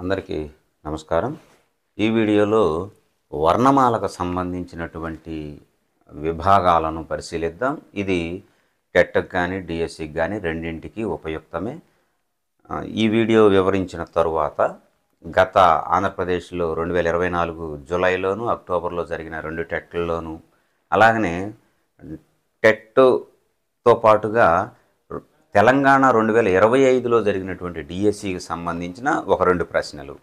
అందరికీ నమస్కారం. ఈ వీడియోలో వర్ణమాలకు సంబంధించినటువంటి విభాగాలను పరిశీలిద్దాం. ఇది టెట్‌కి కానీ డిఎస్సికి కానీ రెండింటికి ఉపయుక్తమే. ఈ వీడియో వివరించిన తరువాత గత ఆంధ్రప్రదేశ్లో 2024 జూలైలోను అక్టోబర్లో జరిగిన 2 టెట్లలోను అలాగనే టెట్తో పాటుగా తెలంగాణ 2025లో జరిగినటువంటి డిఎస్సికి సంబంధించిన ఒక 2 ప్రశ్నలు,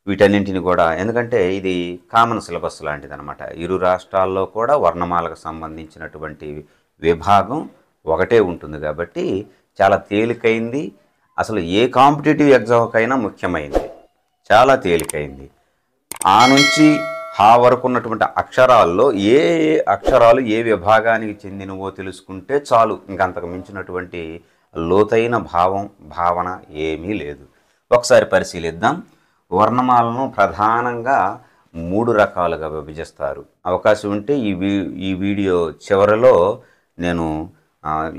వీటన్నింటిని కూడా, ఎందుకంటే ఇది కామన్ సిలబస్ లాంటిది అనమాట. ఇరు రాష్ట్రాల్లో కూడా వర్ణమాలకు సంబంధించినటువంటి విభాగం ఒకటే ఉంటుంది కాబట్టి చాలా తేలికైంది. అసలు ఏ కాంపిటేటివ్ ఎగ్జామ్కైనా ముఖ్యమైనది, చాలా తేలికైంది. ఆ నుంచి హా వరకు ఉన్నటువంటి అక్షరాల్లో ఏ అక్షరాలు ఏ విభాగానికి చెందినవో తెలుసుకుంటే చాలు, ఇంకంతకు మించినటువంటి లోతైన భావన ఏమీ లేదు. ఒకసారి పరిశీలిద్దాం. వర్ణమాలను ప్రధానంగా 3 రకాలుగా విభజిస్తారు. అవకాశం ఉంటే ఈ వీడియో చివరిలో నేను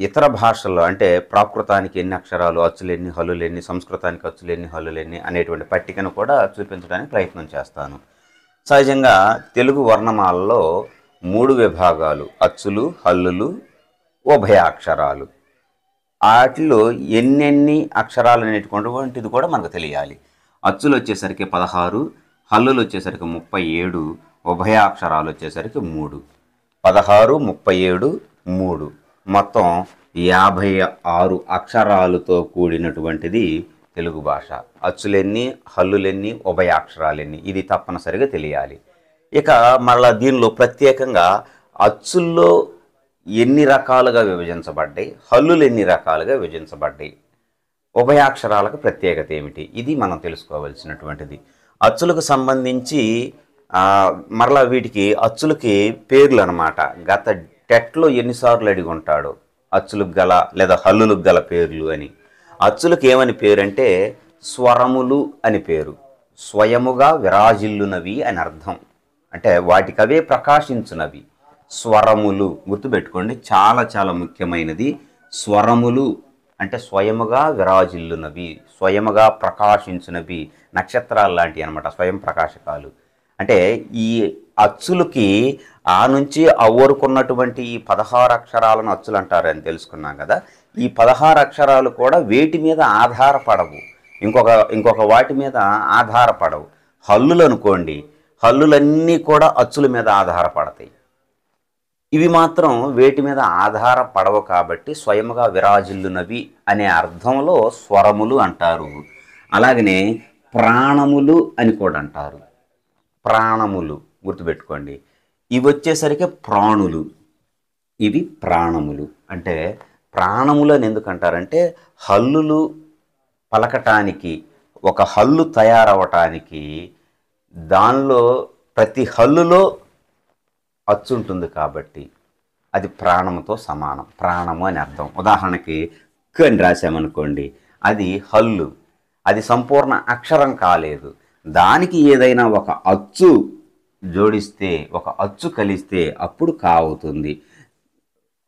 ఇతర భాషల్లో, అంటే ప్రాకృతానికి ఎన్ని అక్షరాలు, అచ్చులెన్ని, హల్లులెన్ని, సంస్కృతానికి అచ్చులెన్ని, హల్లులెన్ని అనేటువంటి పట్టికను కూడా చూపించడానికి ప్రయత్నం చేస్తాను. సహజంగా తెలుగు వర్ణమాలలో 3 విభాగాలు: అచ్చులు, హల్లులు, ఉభయాక్షరాలు. వాటిలో ఎన్నెన్ని అక్షరాలు అనేటువంటిది కూడా మనకు తెలియాలి. అచ్చులు వచ్చేసరికి 16, హల్లులు వచ్చేసరికి 37, ఉభయాక్షరాలు వచ్చేసరికి 3. 16, 37, 3 మొత్తం 56 అక్షరాలతో కూడినటువంటిది తెలుగు భాష. అచ్చులెన్ని, హల్లులెన్ని, ఉభయాక్షరాలెన్ని, ఇది తప్పనిసరిగా తెలియాలి. ఇక మళ్ళా దీనిలో ప్రత్యేకంగా అచ్చుల్లో ఎన్ని రకాలుగా విభజించబడ్డాయి, హల్లులు ఎన్ని రకాలుగా విభజించబడ్డాయి, ఉభయాక్షరాలకు ప్రత్యేకత ఏమిటి, ఇది మనం తెలుసుకోవాల్సినటువంటిది. అచ్చులకు సంబంధించి మరలా వీటికి అచ్చులకి పేర్లు అనమాట. గత టెట్లో ఎన్నిసార్లు అడిగి ఉంటాడు అచ్చులకు గల లేదా హల్లులకు గల పేర్లు అని. అచ్చులకు ఏమని పేరు అంటే స్వరములు అని పేరు. స్వయముగా విరాజిల్లునవి అని అర్థం, అంటే వాటికవే ప్రకాశించునవి. స్వరములు గుర్తుపెట్టుకోండి, చాలా చాలా ముఖ్యమైనది. స్వరములు అంటే స్వయముగా విరాజిల్లునవి, స్వయముగా ప్రకాశించునవి, నక్షత్రాలు లాంటివి అనమాట, స్వయం ప్రకాశకాలు. అంటే ఈ అచ్చులకి ఆ నుంచి అవ్వరుకున్నటువంటి ఈ 16 అక్షరాలను అచ్చులు అంటారని తెలుసుకున్నాం కదా. ఈ 16 అక్షరాలు కూడా వేటి మీద ఆధారపడవు, ఇంకొక వాటి మీద ఆధారపడవు. హల్లులు అనుకోండి, హల్లులన్నీ కూడా అచ్చుల మీద ఆధారపడతాయి. ఇవి మాత్రం వేటి మీద ఆధారపడవు కాబట్టి స్వయముగా విరాజిల్లునవి అనే అర్థంలో స్వరములు అంటారు. అలాగనే ప్రాణములు అని కూడా అంటారు. ప్రాణములు గుర్తుపెట్టుకోండి. ఇవి వచ్చేసరికి ప్రాణులు, ఇవి ప్రాణములు. అంటే ప్రాణములు అని ఎందుకు అంటారంటే హల్లులు పలకటానికి, ఒక హల్లు తయారవటానికి దానిలో ప్రతి హల్లులో అచ్చు ఉంటుంది కాబట్టి అది ప్రాణముతో సమానం, ప్రాణము అని అర్థం. ఉదాహరణకి క్ అని రాసామనుకోండి, అది హల్లు, అది సంపూర్ణ అక్షరం కాలేదు. దానికి ఏదైనా ఒక అచ్చు జోడిస్తే, ఒక అచ్చు కలిస్తే అప్పుడు కా అవుతుంది,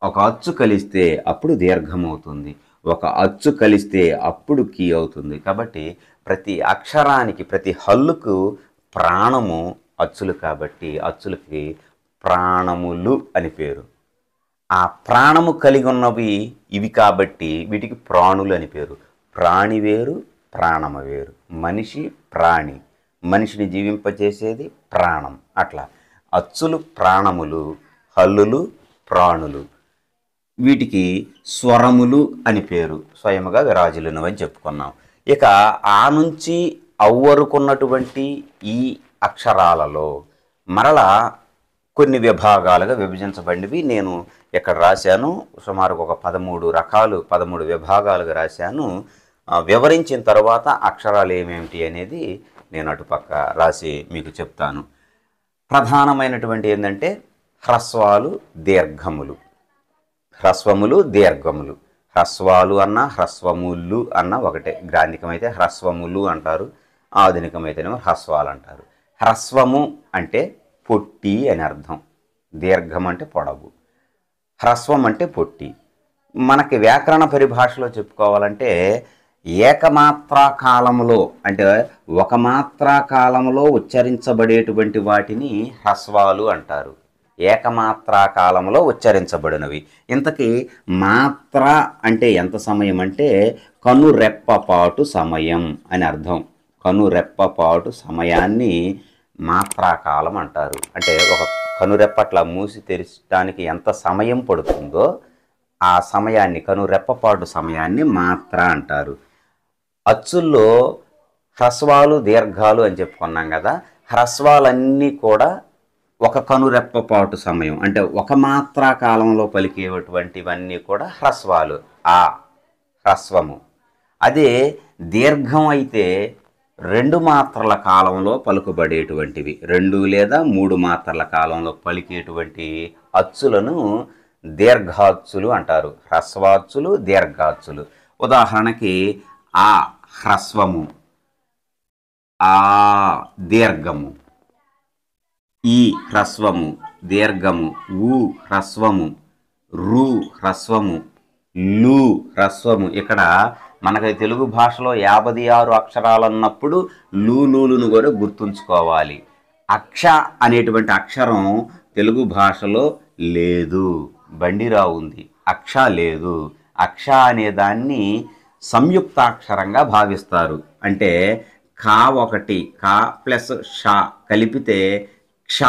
ఒక అచ్చు కలిస్తే అప్పుడు దీర్ఘమవుతుంది, ఒక అచ్చు కలిస్తే అప్పుడు కీ అవుతుంది. కాబట్టి ప్రతి అక్షరానికి, ప్రతి హల్లుకు ప్రాణము అచ్చులు కాబట్టి అచ్చులకి ప్రాణములు అని పేరు. ఆ ప్రాణము కలిగి ఉన్నవి ఇవి కాబట్టి వీటికి ప్రాణులు అని పేరు. ప్రాణి వేరు, ప్రాణము వేరు. మనిషి ప్రాణి, మనిషిని జీవింపచేసేది ప్రాణం. అట్లా అచ్చులు ప్రాణములు, హల్లులు ప్రాణులు. వీటికి స్వరములు అని పేరు, స్వయముగా విరాజిల్లునవని చెప్పుకున్నాం. ఇక ఆ నుంచి అవ్వరుకున్నటువంటి ఈ అక్షరాలలో మరలా కొన్ని విభాగాలుగా విభజించబడినవి నేను ఇక్కడ రాశాను. సుమారుగా ఒక 13 విభాగాలుగా రాశాను. వివరించిన తర్వాత అక్షరాలు ఏమేమిటి అనేది నేను అటుపక్క రాసి మీకు చెప్తాను. ప్రధానమైనటువంటి ఏంటంటే హ్రస్వాలు, దీర్ఘములు. హ్రస్వములు, దీర్ఘములు. హ్రస్వాలు అన్న హ్రస్వములు అన్న ఒకటే. గ్రాంధికమైతే హ్రస్వములు అంటారు, ఆధునికమైతేనేమో హ్రస్వాలు అంటారు. హ్రస్వము అంటే పొట్టి అని అర్థం, దీర్ఘం అంటే పొడవు, హ్రస్వం అంటే పొట్టి. మనకి వ్యాకరణ పరిభాషలో చెప్పుకోవాలంటే ఏకమాత్రా కాలములో అంటే ఒక మాత్రా కాలంలో ఉచ్చరించబడేటువంటి వాటిని హ్రస్వాలు అంటారు. ఏకమాత్రా కాలంలో ఉచ్చరించబడినవి. ఇంతకీ మాత్ర అంటే ఎంత సమయం అంటే కనురెప్పపాటు సమయం అని అర్థం. కనురెప్పపాటు సమయాన్ని మాత్రాకాలం అంటారు. అంటే ఒక కనురెప్పట్ల మూసి తెరచడానికి ఎంత సమయం పడుతుందో ఆ సమయాన్ని, కనురెప్పపాటు సమయాన్ని మాత్ర అంటారు. అచ్చుల్లో హ్రస్వాలు దీర్ఘాలు అని చెప్పుకున్నాం కదా. హ్రస్వాలన్నీ కూడా ఒక కనురెప్పపాటు సమయం అంటే ఒక మాత్రా కాలంలో పలికేటువంటివన్నీ కూడా హ్రస్వాలు, ఆ హ్రస్వము. అదే దీర్ఘం అయితే 2 మాత్రల కాలంలో పలుకుబడేటువంటివి, 2 లేదా 3 మాత్రల కాలంలో పలికేటువంటి అచ్చులను దీర్ఘాచ్చులు అంటారు. హ్రస్వాచ్చులు, దీర్ఘాచ్చులు. ఉదాహరణకి ఆ హ్రస్వము, ఆ దీర్ఘము, ఈ హ్రస్వము దీర్ఘము, ఊ హ్రస్వము, రు హ్రస్వము, లు హ్రస్వము. ఇక్కడ మనకి తెలుగు భాషలో 56 అక్షరాలు అన్నప్పుడు లూలును కూడా గుర్తుంచుకోవాలి. అక్ష అనేటువంటి అక్షరం తెలుగు భాషలో లేదు, బండిరావు ఉంది, అక్ష లేదు. అక్ష అనే దాన్ని సంయుక్తాక్షరంగా భావిస్తారు. అంటే కా ఒకటి, కా ప్లస్ ష కలిపితే క్ష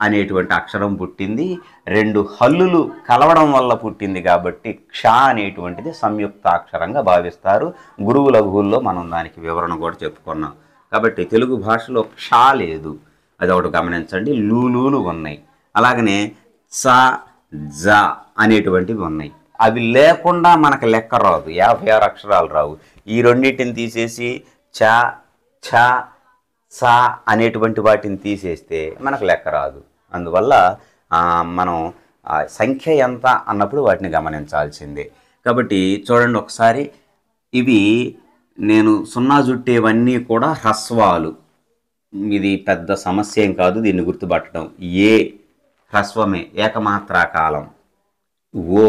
అనేటువంటి అక్షరం పుట్టింది. 2 హల్లులు కలవడం వల్ల పుట్టింది కాబట్టి క్ష అనేటువంటిది సంయుక్తాక్షరంగా భావిస్తారు. గురువు లఘువుల్లో మనం దానికి వివరణ కూడా చెప్పుకున్నాం. కాబట్టి తెలుగు భాషలో క్ష లేదు, అది ఒకటి గమనించండి. లూలులు ఉన్నాయి. అలాగనే చ, జ అనేటువంటివి ఉన్నాయి. అవి లేకుండా మనకు లెక్క రాదు, 56 అక్షరాలు రావు. ఈ రెండింటిని తీసేసి చ, ఛ, స అనేటువంటి వాటిని తీసేస్తే మనకు లెక్క రాదు. అందువల్ల మనం సంఖ్య ఎంత అన్నప్పుడు వాటిని గమనించాల్సిందే. కాబట్టి చూడండి ఒకసారి, ఇవి నేను సున్నా జుట్టేవన్నీ కూడా హ్రస్వాలు. ఇది పెద్ద సమస్య ఏం కాదు దీన్ని గుర్తుపట్టడం. ఏ హ్రస్వమే, ఏకమాత్రా కాలం. ఓ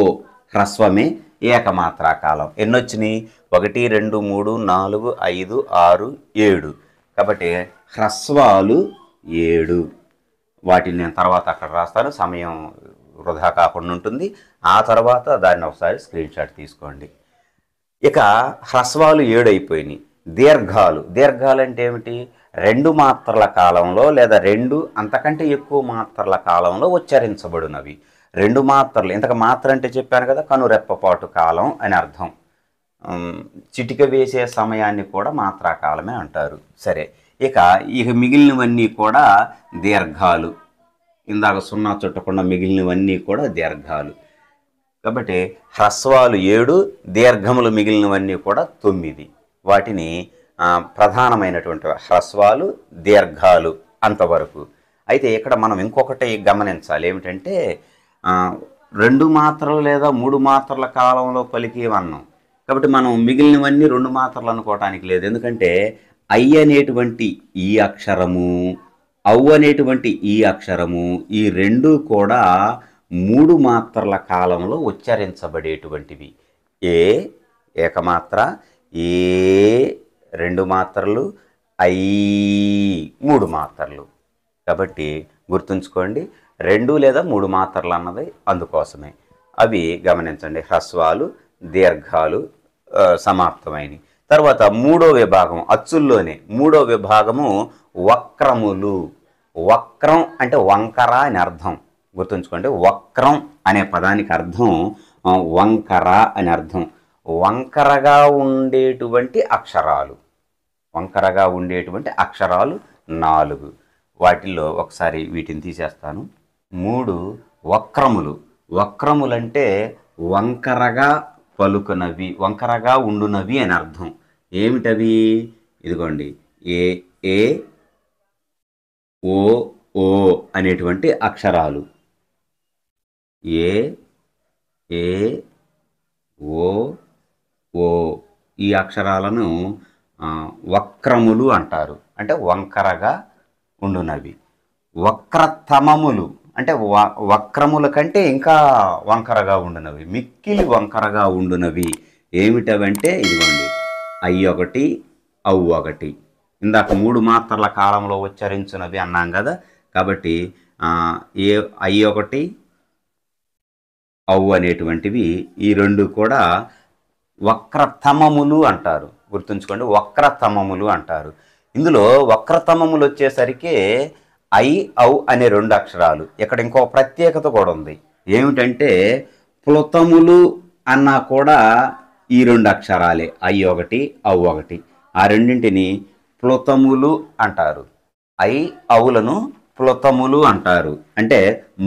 హ్రస్వమే, ఏకమాత్రా కాలం. ఎన్నొచ్చినాయి? 1 2 3 4 5 6 7. కాబట్టి హ్రస్వాలు 7. వాటిని నేను తర్వాత అక్కడ రాస్తాను, సమయం వృధా కాకుండా ఉంటుంది. ఆ తర్వాత దాన్ని ఒకసారి స్క్రీన్ షాట్ తీసుకోండి. ఇక హ్రస్వాలు 7 అయిపోయినాయి. దీర్ఘాలు, దీర్ఘాలు అంటే ఏమిటి? 2 మాత్రల కాలంలో లేదా 2 అంతకంటే ఎక్కువ మాత్రల కాలంలో ఉచ్చరించబడినవి. 2 మాత్రలు, ఇంతకు మాత్ర అంటే చెప్పాను కదా, కనురెప్పపాటు కాలం అని అర్థం. చిటిక వేసే సమయాన్ని కూడా మాత్రాకాలమే అంటారు. సరే, ఇక మిగిలినవన్నీ కూడా దీర్ఘాలు. ఇందాక సున్నా చుట్టకుండా మిగిలినవన్నీ కూడా దీర్ఘాలు. కాబట్టి హ్రస్వాలు 7, దీర్ఘములు మిగిలినవన్నీ కూడా 9. వాటిని ప్రధానమైనటువంటి హ్రస్వాలు, దీర్ఘాలు అంతవరకు. అయితే ఇక్కడ మనం ఇంకొకటి గమనించాలి. ఏమిటంటే 2 మాత్రలు లేదా 3 మాత్రల కాలంలో పలికేవన్నాం. కాబట్టి మనం మిగిలినవన్నీ 2 మాత్రలు అనుకోవటానికి లేదు. ఎందుకంటే ఐ అనేటువంటి ఈ అక్షరము, ఔ అనేటువంటి ఈ అక్షరము, ఈ 2 కూడా 3 మాత్రల కాలంలో ఉచ్చరించబడేటువంటివి. ఏ ఏకమాత్ర, ఏ 2 మాత్రలు, ఐ 3 మాత్రలు. కాబట్టి గుర్తుంచుకోండి, 2 లేదా 3 మాత్రలు అన్నది అందుకోసమే. అవి గమనించండి. హ్రస్వాలు, దీర్ఘాలు సమాప్తమైనవి. తర్వాత 3వ విభాగం, అచ్చుల్లోనే 3వ విభాగము వక్రములు. వక్రం అంటే వంకర అని అర్థం. గుర్తుంచుకోండి, వక్రం అనే పదానికి అర్థం వంకర అని అర్థం. వంకరగా ఉండేటువంటి అక్షరాలు, వంకరగా ఉండేటువంటి అక్షరాలు 4. వాటిల్లో ఒకసారి వీటిని తీసేస్తాను. 3 వక్రములు. వక్రములంటే వంకరగా పలుకునవి, వంకరగా ఉండునవి అని అర్థం. ఏమిటవి? ఇదిగోండి, ఏ ఏ ఓ ఓ అనేటువంటి అక్షరాలు. ఏ ఏ ఓ ఓ ఈ అక్షరాలను వక్రములు అంటారు. అంటే వంకరగా ఉండునవి. వక్రతమములు అంటే వక్రముల కంటే ఇంకా వంకరగా ఉండునవి, మిక్కిలి వంకరగా ఉండునవి. ఏమిటవంటే ఇదిగోండి, ఐ ఒకటి ఔ ఒకటి. ఇందాక 3 మాత్రల కాలంలో ఉచ్చరించున్నవి అన్నాం కదా. కాబట్టి ఏ ఐ ఒకటి ఔ అనేటువంటివి ఈ రెండు కూడా వక్రతమములు అంటారు. గుర్తుంచుకోండి, వక్రతమములు అంటారు. ఇందులో వక్రతమములు వచ్చేసరికి ఐ ఔ అనే 2 అక్షరాలు. ఇక్కడ ఇంకో ప్రత్యేకత కూడా ఉంది. ఏమిటంటే ప్లుతములు అన్నా కూడా ఈ 2 అక్షరాలే, ఐ ఒకటి ఔ ఒకటి. ఆ రెండింటిని ప్లుతములు అంటారు. ఐ ఔలను ప్లుతములు అంటారు. అంటే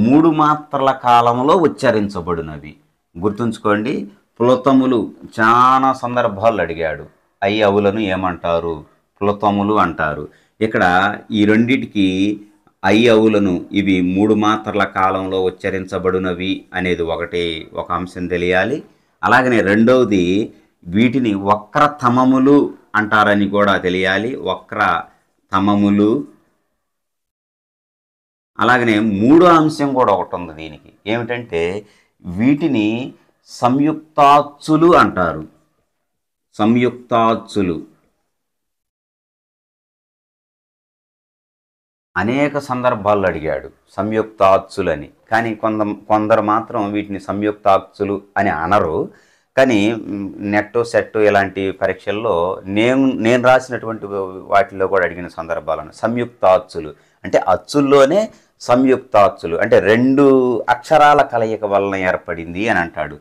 3 మాత్రల కాలంలో ఉచ్చరించబడినవి. గుర్తుంచుకోండి, ప్లుతములు చాలా సందర్భాలు అడిగాడు. ఐ ఔలను ఏమంటారు? ప్లుతములు అంటారు. ఇక్కడ ఈ రెండిటికి ఐ ఔలను ఇవి 3 మాత్రల కాలంలో ఉచ్చరించబడినవి అనేది ఒక అంశం తెలియాలి. అలాగనే రెండవది వీటిని వక్రతమములు అంటారని కూడా తెలియాలి. వక్రతమములు. అలాగనే 3వ అంశం కూడా ఒకటి ఉంది దీనికి. ఏమిటంటే వీటిని సంయుక్తాచ్చులు అంటారు. సంయుక్తాచ్చులు. అనేక సందర్భాల్లో అడిగాడు సంయుక్తాచ్చులని. కానీ కొందరు మాత్రం వీటిని సంయుక్తాచ్చులు అని అనరు. కానీ నెట్ సెట్ ఇలాంటి పరీక్షల్లో నేను రాసినటువంటి వాటిల్లో కూడా అడిగిన సందర్భాలను సంయుక్తాచ్చులు అంటే అచ్చుల్లోనే సంయుక్తాచ్చులు అంటే 2 అక్షరాల కలయిక వలన ఏర్పడింది అని అంటాడు.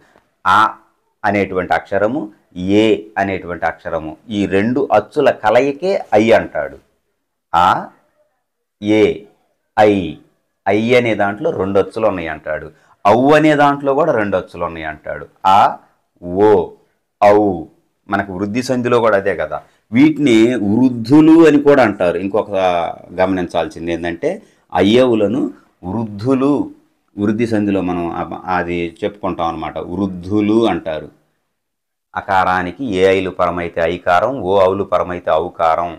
ఆ అనేటువంటి అక్షరము, ఏ అనేటువంటి అక్షరము, ఈ 2 అచ్చుల కలయికే ఐ అంటాడు. ఆ ఏ ఐ. ఐ అనే దాంట్లో 2 అచ్చులు ఉన్నాయి అంటాడు. ఔ అనే దాంట్లో కూడా 2 అచ్చులు ఉన్నాయి అంటాడు. ఆ ఓ ఔ. మనకు వృద్ధి సంధిలో కూడా అదే కదా. వీటిని వృద్ధులు అని కూడా అంటారు. ఇంకొక గమనించాల్సింది ఏంటంటే అయ్యవులను వృద్ధులు, వృద్ధి సంధిలో మనం అది చెప్పుకుంటాం అనమాట. వృద్ధులు అంటారు. అకారానికి ఏ ఐలు పరమైతే ఐకారం, ఓ ఔలు పరమైతే ఔకారం,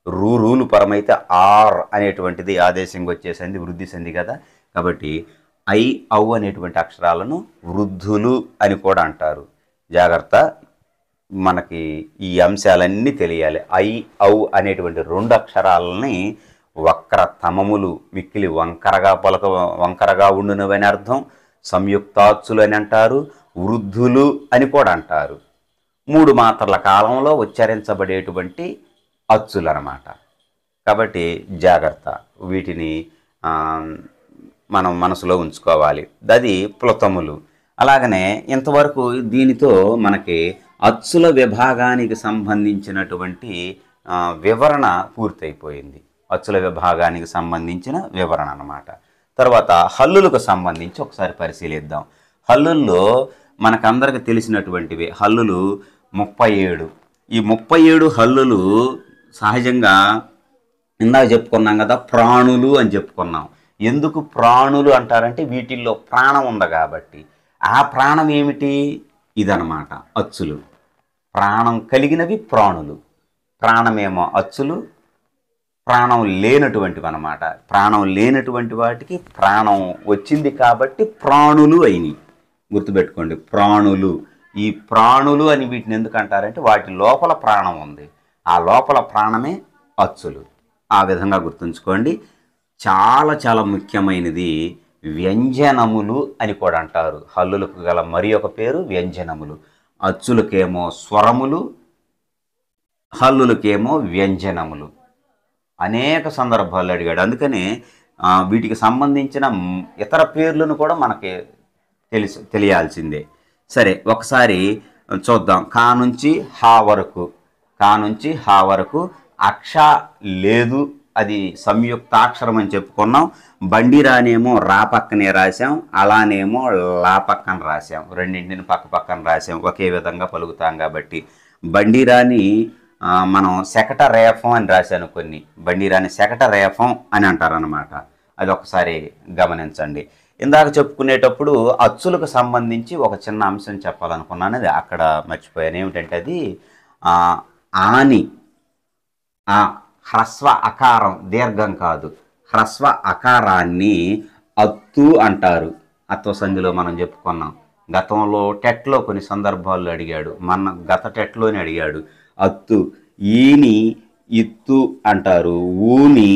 రూలు పరమైతే ఆర్ అనేటువంటిది ఆదేశంగా వచ్చేసింది, వృద్ధి సంధి కదా. కాబట్టి ఐ ఔ అనేటువంటి అక్షరాలను వృద్ధులు అని కూడా అంటారు. జాగ్రత్త, మనకి ఈ అంశాలన్నీ తెలియాలి. ఐ ఔ అనేటువంటి 2 అక్షరాలని వక్రతమములు, మిక్కిలి వంకరగా ఉండునవని అర్థం. సంయుక్తాచ్చులు అని అంటారు. వృద్ధులు అని కూడా అంటారు. 3 మాత్రల కాలంలో ఉచ్చరించబడేటువంటి అచ్చులు అన్నమాట. కాబట్టి జాగ్రత్త, వీటిని మనం మనసులో ఉంచుకోవాలి. అది ప్లుతములు. అలాగనే ఇంతవరకు దీనితో మనకి అచ్చుల విభాగానికి సంబంధించినటువంటి వివరణ పూర్తయిపోయింది. అచ్చుల విభాగానికి సంబంధించిన వివరణ అన్నమాట. తర్వాత హల్లులకు సంబంధించి ఒకసారి పరిశీలిద్దాం. హల్లుల్లో మనకందరికి తెలిసినటువంటివి హల్లులు 37. ఈ 37 హల్లులు సహజంగా ఇందాక చెప్పుకున్నాం కదా, ప్రాణులు అని చెప్పుకున్నాం. ఎందుకు ప్రాణులు అంటారంటే వీటిల్లో ప్రాణం ఉంది కాబట్టి. ఆ ప్రాణం ఏమిటి? ఇదనమాట అచ్చులు. ప్రాణం కలిగినవి ప్రాణులు. ప్రాణమేమో అచ్చులు, ప్రాణం లేనటువంటివి అన్నమాట. ప్రాణం లేనటువంటి వాటికి ప్రాణం వచ్చింది కాబట్టి ప్రాణులు అయినాయి. గుర్తుపెట్టుకోండి, ప్రాణులు. ఈ ప్రాణులు అని వీటిని ఎందుకు అంటారంటే వాటి లోపల ప్రాణం ఉంది. ఆ లోపల ప్రాణమే అచ్చులు. ఆ విధంగా గుర్తుంచుకోండి. చాలా చాలా ముఖ్యమైనది వ్యంజనములు అని కూడా అంటారు. హల్లులకు గల మరి ఒక పేరు వ్యంజనములు. అచ్చులకేమో స్వరములు, హల్లులకేమో వ్యంజనములు. అనేక సందర్భాల్లో అడిగాడు. అందుకని వీటికి సంబంధించిన ఇతర పేర్లను కూడా మనకి తెలియాల్సిందే. సరే, ఒకసారి చూద్దాం. కా నుంచి హా వరకు. కా నుంచి హా వరకు అక్ష లేదు, అది సంయుక్తాక్షరం అని చెప్పుకున్నాం. బండిరానేమో రా పక్కనే రాసాం, అలానేమో లా పక్కన రాసాం. రెండింటిని పక్క పక్కన రాసాం, ఒకే విధంగా పలుకుతాం కాబట్టి. బండిరాని మనం శకట రేఫం అని రాశాను. కొన్ని బండిరాని శకట రేఫం అని అంటారనమాట. అది ఒకసారి గమనించండి. ఇందాక చెప్పుకునేటప్పుడు అచ్చులకు సంబంధించి ఒక చిన్న అంశం చెప్పాలనుకున్నాను, అది అక్కడ మర్చిపోయాను. ఏమిటంటే అది ఆని. హ్రస్వ అకారం, దీర్ఘం కాదు, హ్రస్వ అకారాన్ని అత్తు అంటారు. అత్వ సంధిలో మనం చెప్పుకున్నాం. గతంలో టెట్లో కొన్ని సందర్భాల్లో అడిగాడు, మన గత టెట్లోనే అడిగాడు. అత్తు. ఈని ఇత్తు అంటారు, ఊని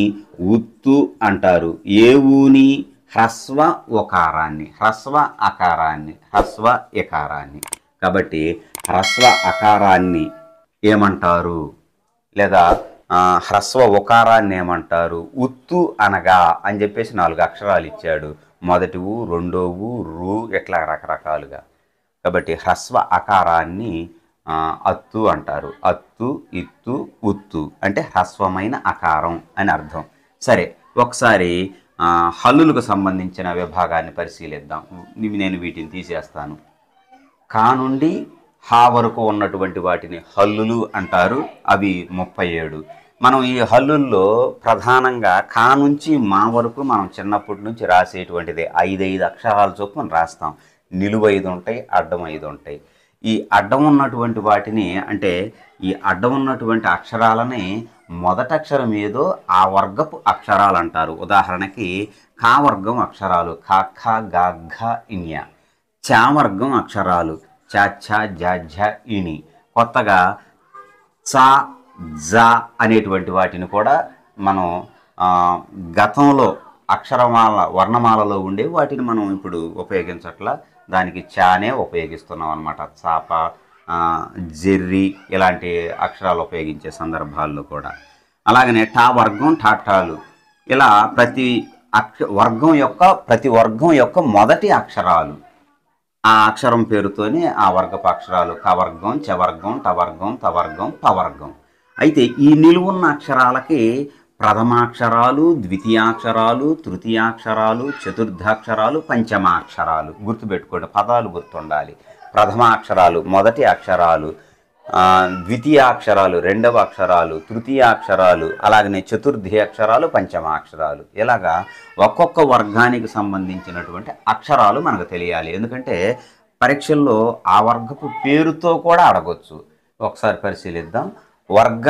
ఉత్తు అంటారు. ఏ ఊని? హ్రస్వ ఒకారాన్ని, హ్రస్వ అకారాన్ని, హ్రస్వ ఎకారాన్ని. కాబట్టి హ్రస్వ అకారాన్ని ఏమంటారు, లేదా హ్రస్వ ఒకారాన్ని ఏమంటారు? ఉత్తు అనగా అని చెప్పేసి 4 అక్షరాలు ఇచ్చాడు. మొదటి ఊ, రెండో ఊ, రు, ఇట్లా రకరకాలుగా. కాబట్టి హ్రస్వ అకారాన్ని అత్తు అంటారు. అత్తు, ఇత్తు, ఉత్తు అంటే హ్రస్వమైన అకారం అని అర్థం. సరే, ఒకసారి హల్లులకు సంబంధించిన విభాగాన్ని పరిశీలిద్దాం. నేను వీటిని తీసేస్తాను. కా నుండి హా వరకు ఉన్నటువంటి వాటిని హల్లులు అంటారు. అవి 37. మనం ఈ హల్లుల్లో ప్రధానంగా కా నుంచి మా వరకు మనం చిన్నప్పటి నుంచి రాసేటువంటిది 5 అక్షరాల చొప్పున రాస్తాం. నిలువు 5 ఉంటాయి, అడ్డం 5 ఉంటాయి. ఈ అడ్డం ఉన్నటువంటి వాటిని, అంటే ఈ అడ్డం ఉన్నటువంటి అక్షరాలని మొదటి అక్షరం ఏదో ఆ వర్గపు అక్షరాలు అంటారు. ఉదాహరణకి కా వర్గం అక్షరాలు ఖ, ఖ, గ, ఘ, ఇన్య. చా వర్గం అక్షరాలు చ, ఛ, జ, ఝ, ఇణి. కొత్తగా చ, జ అనేటువంటి వాటిని కూడా మనం గతంలో అక్షరమాల వర్ణమాలలో ఉండే వాటిని మనం ఇప్పుడు ఉపయోగించట్లా. దానికి చానే ఉపయోగిస్తున్నాం అన్నమాట. చాప, జెర్రి ఇలాంటి అక్షరాలు ఉపయోగించే సందర్భాల్లో కూడా. అలాగనే టా వర్గం ఠాఠాలు. ఇలా ప్రతి వర్గం యొక్క మొదటి అక్షరాలు ఆ అక్షరం పేరుతోనే ఆ వర్గపు అక్షరాలు క వర్గం, చ వర్గం, ట వర్గం, త వర్గం, ప వర్గం. అయితే ఈ నిలువున్న అక్షరాలకి ప్రథమాక్షరాలు, ద్వితీయాక్షరాలు, తృతీయాక్షరాలు, చతుర్థాక్షరాలు, పంచమాక్షరాలు. గుర్తుపెట్టుకోండి, పదాలు గుర్తుండాలి. ప్రథమాక్షరాలు మొదటి అక్షరాలు, ద్వితీయాక్షరాలు రెండవ అక్షరాలు, తృతీయాక్షరాలు, అలాగనే చతుర్థి అక్షరాలు, పంచమాక్షరాలు. ఇలాగా ఒక్కొక్క వర్గానికి సంబంధించినటువంటి అక్షరాలు మనకు తెలియాలి. ఎందుకంటే పరీక్షల్లో ఆ వర్గపు పేరుతో కూడా అడగొచ్చు. ఒకసారి పరిశీలిద్దాం. వర్గ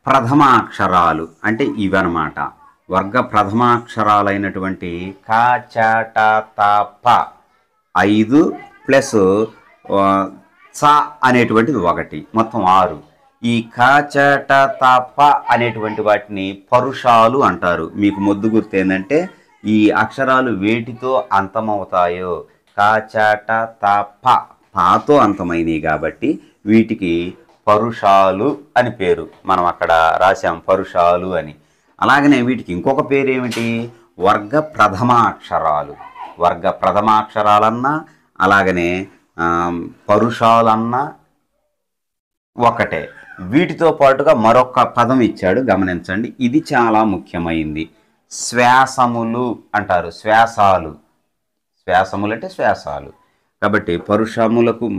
ప్రథమాక్షరాలు అంటే ఇవన్నమాట. వర్గ ప్రథమాక్షరాలైనటువంటి క, చ, ట, త, ప 5 ప్లస్ చ అనేటువంటిది 1, మొత్తం 6. ఈ క, చ, ట, త, ప అనేటువంటి వాటిని పరుషాలు అంటారు. మీకు మొద్దు గుర్తు ఏంటంటే ఈ అక్షరాలు వేటితో అంతమవుతాయో క, చ, ట, త, ప పాతో అంతమైనవి కాబట్టి వీటికి పరుషాలు అని పేరు. మనం అక్కడ రాసాం పరుషాలు అని. అలాగనే వీటికి ఇంకొక పేరు ఏమిటి? వర్గ ప్రథమాక్షరాలు. వర్గ ప్రథమాక్షరాలన్నా అలాగనే పరుషాలన్నా ఒకటే. వీటితో పాటుగా మరొక పదం ఇచ్చాడు, గమనించండి. ఇది చాలా ముఖ్యమైంది. శ్వాసములు అంటారు. శ్వాసాలు. శ్వాసములు అంటే శ్వాసాలు. కాబట్టి పరుషములకు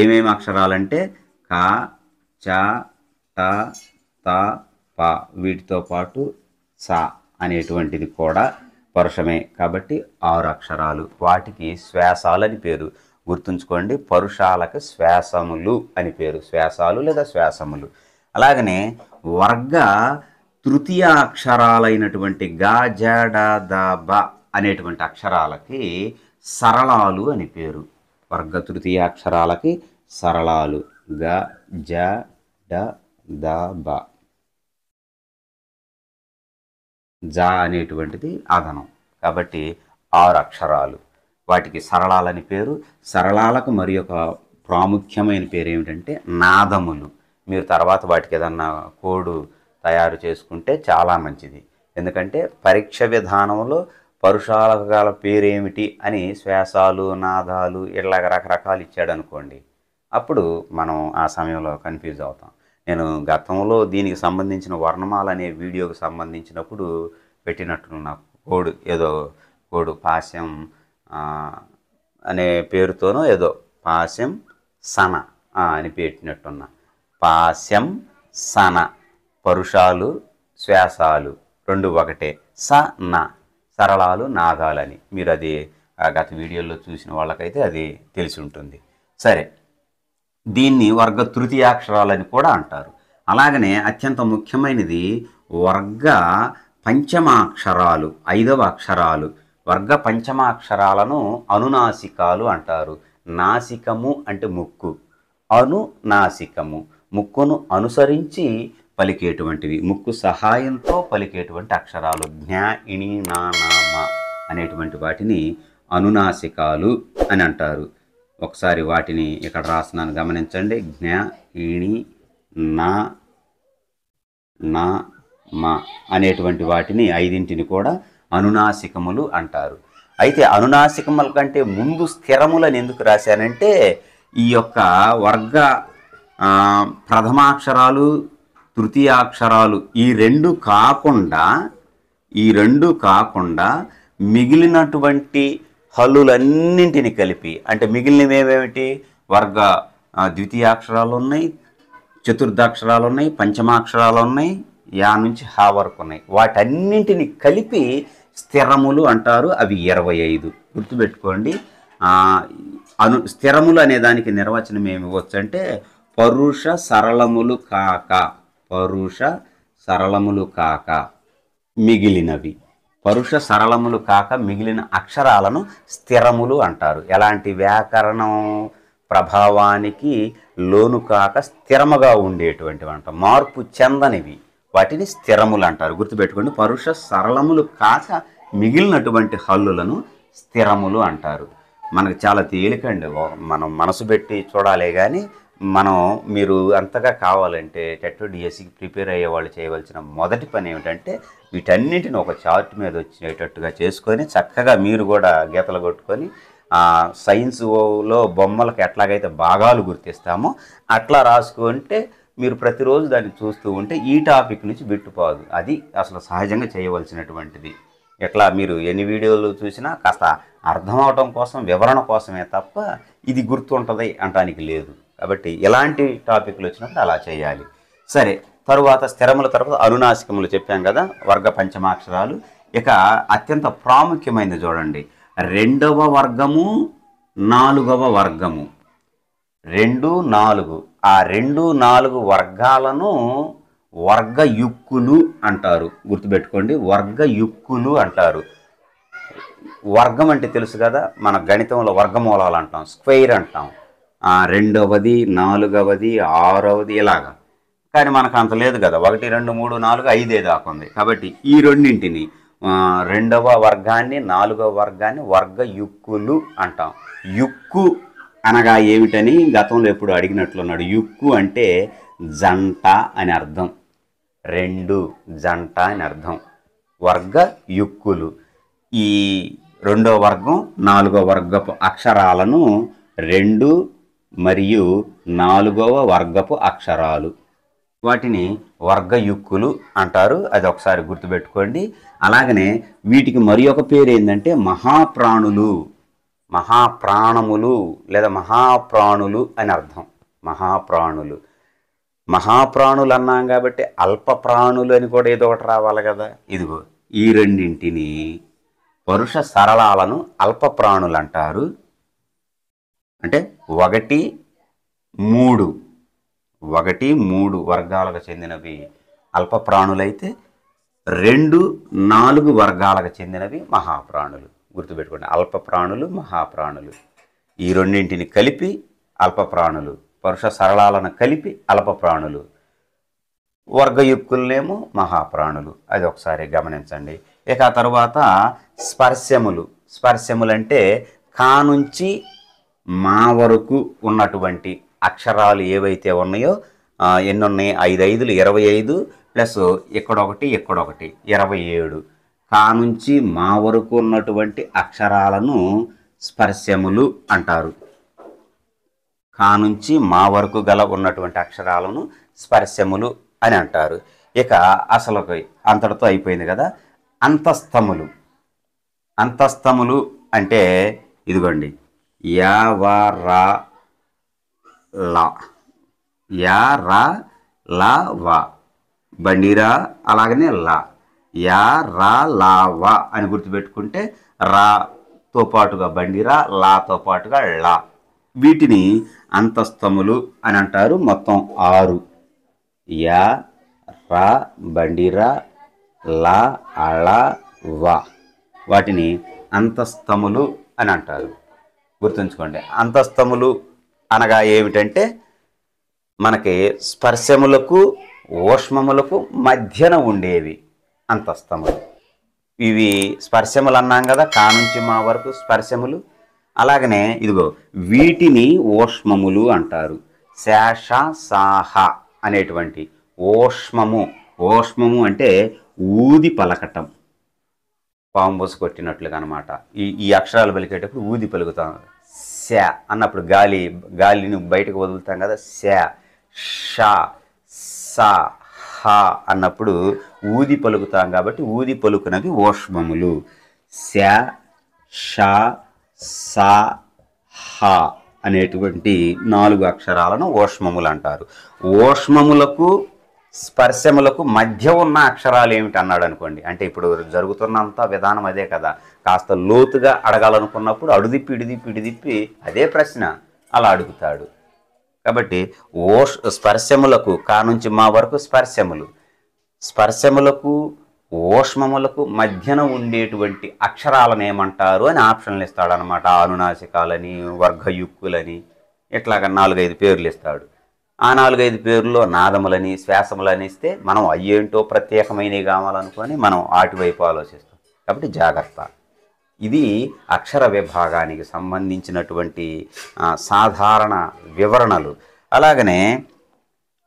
ఏమేమి అక్షరాలంటే క, చ, ట, త, ప. వీటితో పాటు స అనేటువంటిది కూడా పరుషమే. కాబట్టి 6 అక్షరాలు. వాటికి శ్వాసాలని పేరు. గుర్తుంచుకోండి, పరుషాలకు శ్వాసములు అని పేరు. శ్వాసాలు లేదా శ్వాసములు. అలాగనే వర్గ తృతీయ అక్షరాలైనటువంటి గ, జ, డ, ద, బ అనేటువంటి అక్షరాలకి సరళాలు అని పేరు. వర్గ తృతీయ అక్షరాలకి సరళాలు. గ, జ, డ, ద, బ. జ అనేటువంటిది అదనం. కాబట్టి 6 అక్షరాలు. వాటికి సరళాలని పేరు. సరళాలకు మరి ఒక ప్రాముఖ్యమైన పేరు ఏమిటంటే నాదములు. మీరు తర్వాత వాటికి ఏదన్నా కోడ్ తయారు చేసుకుంటే చాలా మంచిది. ఎందుకంటే పరీక్ష విధానంలో పరుషాలకు గల పేరేమిటి అని శ్వాసాలు, నాదాలు ఇలాగ రకరకాలు ఇచ్చాడు అనుకోండి, అప్పుడు మనం ఆ సమయంలో కన్ఫ్యూజ్ అవుతాం. నేను గతంలో దీనికి సంబంధించిన వర్ణమాల అనే వీడియోకి సంబంధించినప్పుడు పెట్టినట్టున్న కోడ్, ఏదో కోడ్ పాశ్యం అనే పేరుతోనో ఏదో పాశ్యం సన అని పెట్టినట్టున్నా. పాశ్యం సన. పరుషాలు శ్వాసాలు రెండు ఒకటే. స న సరళాలు నాదాలని. మీరు అది గత వీడియోలో చూసిన వాళ్ళకైతే అది తెలిసి ఉంటుంది. సరే, దీన్ని వర్గ తృతీయాక్షరాలని కూడా అంటారు. అలాగనే అత్యంత ముఖ్యమైనది వర్గ పంచమాక్షరాలు, 5వ అక్షరాలు. వర్గ పంచమాక్షరాలను అనునాసికాలు అంటారు. నాసికము అంటే ముక్కు, అనునాసికము. ముక్కును అనుసరించి పలికేటువంటివి, ముక్కు సహాయంతో పలికేటువంటి అక్షరాలు జ్ఞ ఇణి నా నా మా అనేటువంటి వాటిని అనునాసికాలు అని అంటారు. ఒకసారి వాటిని ఇక్కడ రాస్తున్నాను గమనించండి. జ్ఞ ఇణి నా నా మా అనేటువంటి వాటిని 5 కూడా అనునాసికములు అంటారు. అయితే అనునాసికముల కంటే ముందు స్థిరములని ఎందుకు రాశానంటే ఈ యొక్క వర్గ ప్రథమాక్షరాలు తృతీయాక్షరాలు ఈ రెండు కాకుండా మిగిలినటువంటి హల్లులన్నింటిని కలిపి, అంటే మిగిలినవి ఏమేమిటి, వర్గ ద్వితీయాక్షరాలు ఉన్నాయి, చతుర్థాక్షరాలు ఉన్నాయి, పంచమాక్షరాలు ఉన్నాయి, యా నుంచి హా వరకు ఉన్నాయి. వాటన్నింటిని కలిపి స్థిరములు అంటారు. అవి 25. గుర్తుపెట్టుకోండి. స్థిరములు అనే దానికి నిర్వచనం ఏమి ఇవ్వచ్చు అంటే పరుష సరళములు కాక మిగిలినవి. పరుష సరళములు కాక మిగిలిన అక్షరాలను స్థిరములు అంటారు. ఎలాంటి వ్యాకరణం ప్రభావానికి లోను కాక స్థిరముగా ఉండేటువంటివి అంటారు, మార్పు చెందనివి, వాటిని స్థిరములు అంటారు. గుర్తుపెట్టుకోండి. పరుష సరళములు కాక మిగిలినటువంటి హల్లులను స్థిరములు అంటారు. మనకు చాలా తేలికండి, మనం మనసు పెట్టి చూడాలే కానీ మీరు అంతగా కావాలంటే టెట్ డిఎస్సికి ప్రిపేర్ అయ్యే వాళ్ళు చేయవలసిన మొదటి పని ఏమిటంటే వీటన్నింటిని ఒక చార్ట్ మీద వచ్చేటట్టుగా చేసుకొని చక్కగా మీరు కూడా గీతలు కొట్టుకొని సైన్స్లో బొమ్మలకు ఎట్లాగైతే భాగాలు గుర్తిస్తామో అట్లా రాసుకుంటే మీరు ప్రతిరోజు దాన్ని చూస్తూ ఉంటే ఈ టాపిక్ నుంచి బిట్టుపోదు. అది అసలు సహజంగా చేయవలసినటువంటిది. ఎట్లా మీరు ఎన్ని వీడియోలు చూసినా కాస్త అర్థం అవటం కోసం, వివరణ కోసమే తప్ప ఇది గుర్తుంటుంది అంటానికి లేదు. కాబట్టి ఎలాంటి టాపిక్లు వచ్చినప్పుడు అలా చేయాలి. సరే, తరువాత స్థిరముల తర్వాత అనునాసికములు చెప్పాం కదా, వర్గ పంచమాక్షరాలు. ఇక అత్యంత ప్రాముఖ్యమైనది చూడండి, 2వ వర్గము 4వ వర్గము. 2, 4 ఆ 2, 4 వర్గాలను వర్గయుక్కులు అంటారు. గుర్తుపెట్టుకోండి, వర్గయుక్కులు అంటారు. వర్గం అంటే తెలుసు కదా, మన గణితంలో వర్గమూలాలు అంటాం, స్క్వేర్ అంటాం. 2వది 4వది 6వది ఇలాగా. కానీ మనకు అంత లేదు కదా, 1 2 3 4 5 దాకా ఉంది. కాబట్టి ఈ రెండింటిని 2వ వర్గాన్ని 4వ వర్గాన్ని వర్గయుక్కులు అంటాం. యుక్కు అనగా ఏమిటని గతంలో ఎప్పుడు అడిగినట్లున్నాడు. యుక్కు అంటే జంట అని అర్థం, 2 జంట అని అర్థం. వర్గయుక్కులు ఈ 2వ వర్గం 4వ వర్గపు అక్షరాలను 2 మరియు 4వ వర్గపు అక్షరాలు, వాటిని వర్గయుక్కులు అంటారు. అది ఒకసారి గుర్తుపెట్టుకోండి. అలాగనే వీటికి మరి ఒక పేరు ఏంటంటే మహాప్రాణులు, మహాప్రాణములు లేదా మహాప్రాణులు అని అర్థం. మహాప్రాణులు అన్నాం కాబట్టి అల్ప ప్రాణులు అని కూడా ఏదో ఒకటి రావాలి కదా. ఇదిగో ఈ రెండింటిని పరుష సరళాలను అల్ప ప్రాణులు అంటారు. అంటే 1, 3 వర్గాలకు చెందినవి అల్ప ప్రాణులైతే 2, 4 వర్గాలకు చెందినవి మహాప్రాణులు. గుర్తుపెట్టుకోండి, అల్ప ప్రాణులు, మహాప్రాణులు. ఈ రెండింటిని కలిపి అల్ప ప్రాణులు, పరుష సరళాలను కలిపి అల్ప ప్రాణులు, వర్గయుక్కులనేమో మహాప్రాణులు. అది ఒకసారి గమనించండి. ఇక ఆ తర్వాత స్పర్శములు అంటే కా నుంచి మా వరకు ఉన్నటువంటి అక్షరాలు ఏవైతే ఉన్నాయో, ఎన్ని ఉన్నాయి, 5 5 25 ప్లస్ ఇక్కడొకటి 27. కా నుంచి మా వరకు ఉన్నటువంటి అక్షరాలను స్పర్శములు అంటారు. కా నుంచి మా వరకు గల ఉన్నటువంటి అక్షరాలను స్పర్శములు అని అంటారు. ఇక అసలు అంతటితో అయిపోయింది కదా. అంతస్తములు అంటే ఇదిగోండి, యా వా రా లా, యా రా లా వా, బండిరా అలాగనే లా, యా రా లా వా అని గుర్తుపెట్టుకుంటే రాతో పాటుగా బండిరా, లాతో పాటుగా లా, వీటిని అంతస్తములు అని అంటారు. మొత్తం 6, యా రా బండిరా లా అళ వా, వాటిని అంతస్తములు అని అంటారు. గుర్తుంచుకోండి, అంతస్తములు అనగా ఏమిటంటే మనకి స్పర్శములకు ఊష్మములకు మధ్యన ఉండేవి అంతస్తములు. ఇవి స్పర్శములు అన్నాం కదా, కా నుంచి మా వరకు స్పర్శములు. అలాగనే ఇదిగో వీటిని ఊష్మములు అంటారు. శేష సాహ అనేటువంటి ఊష్మము. ఊష్మము అంటే ఊది పలకటం, పాంబోసు కొట్టినట్లుగా అనమాట. ఈ అక్షరాలు పలికేటప్పుడు ఊది పలుకుతాం. శ అన్నప్పుడు గాలిని బయటకు వదులుతాం కదా, శ ష స హ అన్నప్పుడు ఊది పలుకుతాం కాబట్టి ఊది పలుకునవి ఊష్మములు. శ ష స హ అనేటువంటి 4 అక్షరాలను ఊష్మములు అంటారు. ఊష్మములకు స్పర్శములకు మధ్య ఉన్న అక్షరాలు ఏమిటి అన్నాడు అనుకోండి. అంటే ఇప్పుడు జరుగుతున్నంత విధానం అదే కదా. కాస్త లోతుగా అడగాలనుకున్నప్పుడు అడుదిప్పి ఇడిదిప్పి అదే ప్రశ్న అలా అడుగుతాడు. కాబట్టి స్పర్శములకు కా నుంచి మా వరకు స్పర్శములకు ఊష్మములకు మధ్యన ఉండేటువంటి అక్షరాలను ఏమంటారు అని ఆప్షన్లు ఇస్తాడనమాట. అనునాసికాలని, వర్గయుక్కులని, ఇట్లాగా 4-5 పేర్లు ఇస్తాడు. ఆ 4-5 పేర్లలో నాదములని, శ్వాసములని ఇస్తే మనం అయ్యేంటో ప్రత్యేకమైనవి కావాలనుకొని మనం వాటివైపు ఆలోచిస్తాం. కాబట్టి జాగ్రత్త. ఇది అక్షర విభాగానికి సంబంధించినటువంటి సాధారణ వివరణలు. అలాగనే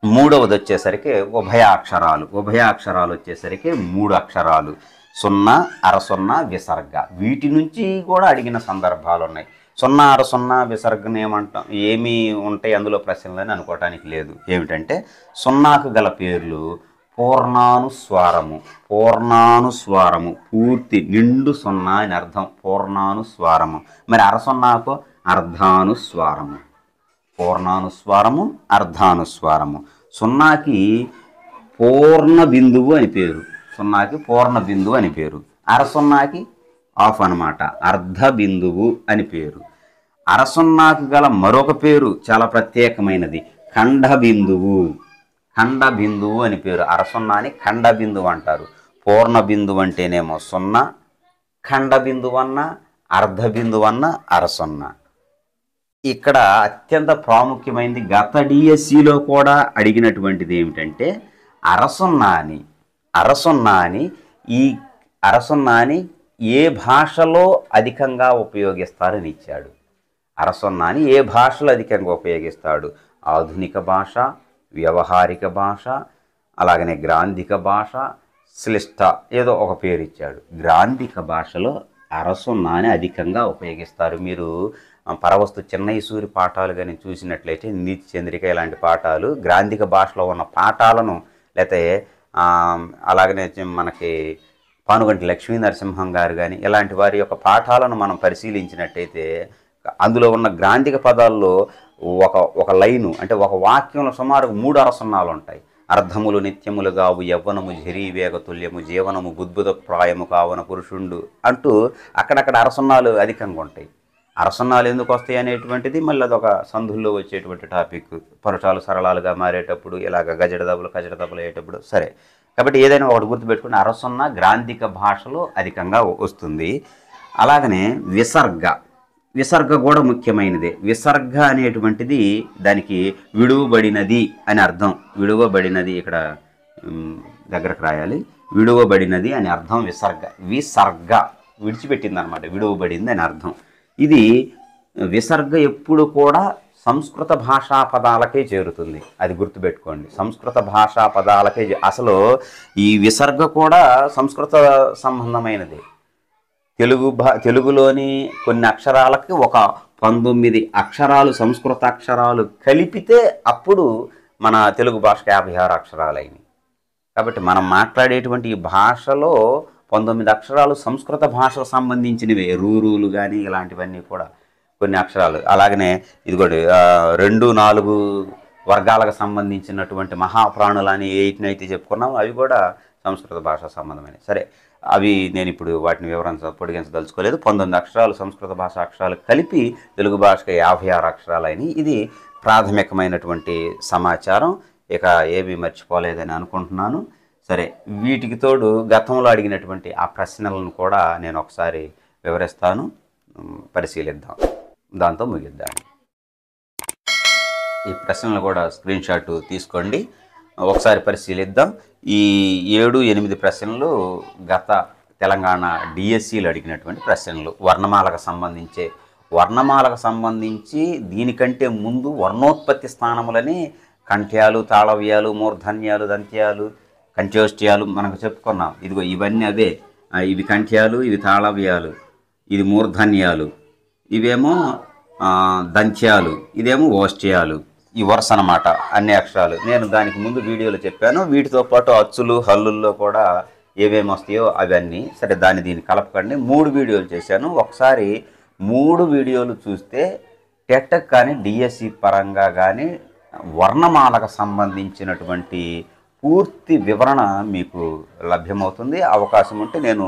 మూడవది వచ్చేసరికి ఉభయాక్షరాలు. ఉభయాక్షరాలు వచ్చేసరికి 3 అక్షరాలు: 0, అర 0, విసర్గ. వీటి నుంచి కూడా అడిగిన సందర్భాలు ఉన్నాయి. 0, అర 0, విసర్గను ఏమంటాం, ఏమి ఉంటాయి అందులో ప్రశ్నలని అనుకోవటానికి లేదు. ఏమిటంటే 0కు గల పేర్లు పూర్ణానుస్వారము. పూర్ణానుస్వారము పూర్తి నిండు 0 అని అర్థం, పూర్ణానుస్వారము. మరి అర 0కు అర్ధానుస్వారము. పూర్ణానుస్వారము, అర్ధానుస్వారము. 0కి పూర్ణ బిందువు అని పేరు. 0కి పూర్ణ బిందువు అని పేరు. అర 0కి ఆఫ్ అనమాట, అర్ధ బిందువు అని పేరు. అర 0కు గల మరొక పేరు చాలా ప్రత్యేకమైనది, ఖండ బిందువు. ఖండ బిందువు అని పేరు. అర 0ని ఖండ బిందువు అంటారు. పూర్ణ బిందువు అంటేనేమో 0, ఖండ బిందువు అన్న, అర్ధ బిందువు అన్న అర 0. ఇక్కడ అత్యంత ప్రాముఖ్యమైనది గత డిఎస్సిలో కూడా అడిగినటువంటిది ఏమిటంటే అర 0ని ఈ అర 0ని ఏ భాషలో అధికంగా ఉపయోగిస్తారని ఇచ్చాడు. అర 0ని ఏ భాషలో అధికంగా ఉపయోగిస్తాడు? ఆధునిక భాష, వ్యవహారిక భాష, అలాగనే గ్రాంధిక భాష, శ్లిష్ట, ఏదో ఒక పేరు ఇచ్చాడు. గ్రాంధిక భాషలో అర 0ని అధికంగా ఉపయోగిస్తారు. మీరు పరవస్తు చెన్నై సూరి పాఠాలు కానీ చూసినట్లయితే, నీతి చంద్రిక ఇలాంటి పాఠాలు గ్రాంధిక భాషలో ఉన్న పాఠాలను, లేకపోతే అలాగనే మనకి పానుగంటి లక్ష్మీ నరసింహం గారు కానీ ఇలాంటి వారి యొక్క పాఠాలను మనం పరిశీలించినట్టయితే అందులో ఉన్న గ్రాంధిక పదాల్లో ఒక లైను అంటే ఒక వాక్యంలో సుమారు 3 అర 0లు ఉంటాయి. అర్ధములు నిత్యములు గావు, యవ్వనము ఝరీ వేగతుల్యము, జీవనము బుద్భుత ప్రాయము కావున పురుషుండు అంటూ అక్కడక్కడ అర 0లు అధికంగా ఉంటాయి. అర 0లు ఎందుకు వస్తాయి అనేటువంటిది మళ్ళీ అదొక సంధుల్లో వచ్చేటువంటి టాపిక్. పరుషాలు సరళాలుగా మారేటప్పుడు, ఇలాగ కజడ దెబ్బలు అయ్యేటప్పుడు సరే. కాబట్టి ఏదైనా ఒకటి గుర్తుపెట్టుకుని అర 0 గ్రాంధిక భాషలో అధికంగా వస్తుంది. అలాగనే విసర్గ కూడా ముఖ్యమైనదే. విసర్గ అనేటువంటిది దానికి విడువబడినది అని అర్థం. విడువబడినది ఇక్కడ దగ్గరకు రాయాలి. విడువబడినది అని అర్థం విసర్గ విడిచిపెట్టింది అనమాట, విడువబడింది అని అర్థం. ఇది విసర్గ ఎప్పుడు కూడా సంస్కృత భాషా పదాలకే చేరుతుంది. అది గుర్తుపెట్టుకోండి, సంస్కృత భాషా పదాలకే. అసలు ఈ విసర్గ కూడా సంస్కృత సంబంధమైనది. తెలుగులోని కొన్ని అక్షరాలకి ఒక 19 అక్షరాలు సంస్కృత అక్షరాలు కలిపితే అప్పుడు మన తెలుగు భాషకు 56 అక్షరాలు అయినాయి. కాబట్టి మనం మాట్లాడేటువంటి ఈ భాషలో 19 అక్షరాలు సంస్కృత భాషకు సంబంధించినవి. రూరులు కానీ ఇలాంటివన్నీ కూడా కొన్ని అక్షరాలు. అలాగనే ఇదిగోటి 2-4 వర్గాలకు సంబంధించినటువంటి మహాప్రాణులు అని ఏటినైతే చెప్పుకున్నాము అవి కూడా సంస్కృత భాష సంబంధమైనవి. సరే, అవి నేను ఇప్పుడు వాటిని పొడిగించదలుచుకోలేదు. 19 అక్షరాలు సంస్కృత భాష అక్షరాలు కలిపి తెలుగు భాషకు 56 అక్షరాలు అయినాయి. ఇది ప్రాథమికమైనటువంటి సమాచారం. ఇక ఏమీ మర్చిపోలేదని అనుకుంటున్నాను. సరే, వీటికి తోడు గతంలో అడిగినటువంటి ఆ ప్రశ్నలను కూడా నేను ఒకసారి వివరిస్తాను, పరిశీలిద్దాం, దాంతో ముగిద్దాం. ఈ ప్రశ్నలు కూడా స్క్రీన్ షాట్ తీసుకోండి, ఒకసారి పరిశీలిద్దాం. ఈ 7, 8 ప్రశ్నలు గత తెలంగాణ డిఎస్సిలు అడిగినటువంటి ప్రశ్నలు. వర్ణమాలకు సంబంధించి దీనికంటే ముందు వర్ణోత్పత్తి స్థానములని కంఠ్యాలు, తాళవ్యాలు, మూర్ధన్యాలు, దంత్యాలు, కంఠ్యోష్ట్యాలు మనకు చెప్పుకున్నాం. ఇదిగో ఇవన్నీ అవే. ఇవి కంఠ్యాలు, ఇవి తాళవ్యాలు, ఇది మూర్ధన్యాలు, ఇవేమో దంత్యాలు, ఇదేమో ఓష్ట్యాలు. ఈ వరుస అన్నమాట అన్ని అక్షరాలు. నేను దానికి ముందు వీడియోలో చెప్పాను. వీటితో పాటు అచ్చులు, హల్లుల్లో కూడా ఏమేమి వస్తాయో అవన్నీ. సరే, దీన్ని కలపకండి. 3 వీడియోలు చేశాను. ఒకసారి 3 వీడియోలు చూస్తే టెట్ కానీ డిఎస్సి పరంగా కానీ వర్ణమాలకు సంబంధించినటువంటి పూర్తి వివరణ మీకు లభ్యమవుతుంది. అవకాశం ఉంటే నేను